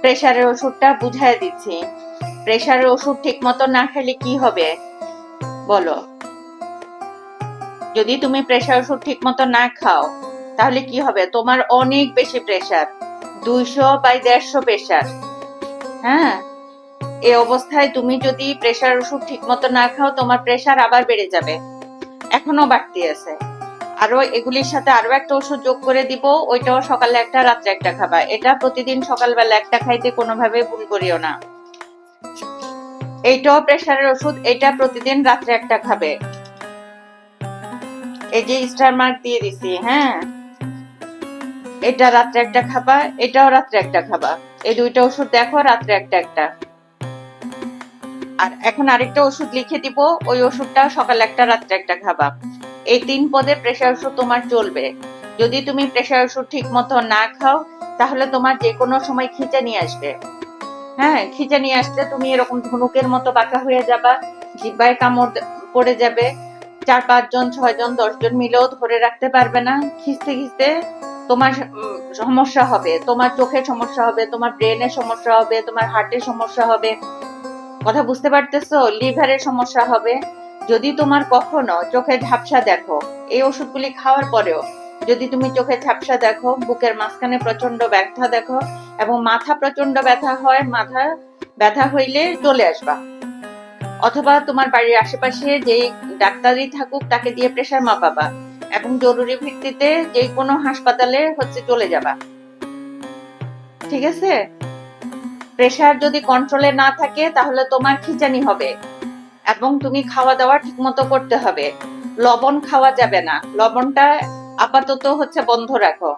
প্রেসারের ওষুধটা বুঝাই দিচ্ছি। প্রেসারের ওষুধ ঠিক মতো না খেলে কি হবে বলো? যদি তুমি প্রেসার ওষুধ ঠিক মতো না খাও তাহলে কি হবে? তোমার অনেক বেশি প্রেসার, 200/150 প্রেসার। হ্যাঁ, এই অবস্থায় তুমি যদি প্রেসার ওষুধ ঠিক মতো না খাও, তোমার প্রেসার আবার বেড়ে যাবে, এখনো বাড়তি আছে। আরো এগুলির সাথে আরো একটা ওষুধ যোগ করে দিব, ওইটাও সকালে একটা রাত্রে একটা খাবা। এটা প্রতিদিন সকালবেলা একটা খাইতে কোনোভাবে ভুল করিও না। এইটাও প্রেসারের ওষুধ, এটা প্রতিদিন রাত্রে একটা খাবে। এই যে স্টার মার্ক দিয়ে দিছি, হ্যাঁ, এটা রাত্রে একটা খাবা, এটাও রাত্রে একটা খাবা। এই দুইটা ওষুধ দেখো, রাত্রে একটা একটা। আর এখন আরেকটা ওষুধ লিখে দিব, ওই ওষুধটা সকালে একটা রাত্রে একটা খাবা। এই 3 পদে প্রেসার ওষুধ তোমার চলবে। যদি তুমি প্রেসার ওষুধ ঠিক মতো না খাও তাহলে তোমার যে কোনো সময় খিঁচানি আসবে। হ্যাঁ, খিঁচানি আসলে তুমি এরকম ধনুকের মতো বাঁকা হয়ে যাবা, জিহ্বায় কামড় পড়ে যাবে, 4-5 জন 6 জন 10 জন মিলেও ধরে রাখতে পারবে না। খিঁচতে খিঁচতে তোমার সমস্যা হবে, তোমার চোখের সমস্যা হবে, তোমার ব্রেনের সমস্যা হবে, তোমার হার্টের সমস্যা হবে। কথা বুঝতে পারতেছো? লিভারের সমস্যা হবে। যদি তোমার কখনো চোখে ঝাপসা দেখো, এই ওষুধগুলি খাওয়ার পরেও যদি তুমি চোখে ঝাপসা দেখো, বুকের মাঝখানে প্রচন্ড ব্যথা দেখো এবং মাথা প্রচন্ড ব্যথা হয়, মাথা ব্যথা হইলে চলে আসবা, অথবা তোমার বাড়ির আশেপাশে যেই ডাক্তারই থাকুক তাকে দিয়ে প্রেসার মাপাবা এবং জরুরি ভিত্তিতে যে কোনো হাসপাতালে চলে যাবা। ঠিক আছে? প্রেসার যদি কন্ট্রোলে না থাকে তাহলে তোমার খিঁচানি হবে এবং তুমি খাওয়া দাওয়া ঠিক মতো করতে হবে। লবণ খাওয়া যাবে না, লবণটা আপাতত বন্ধ রাখো।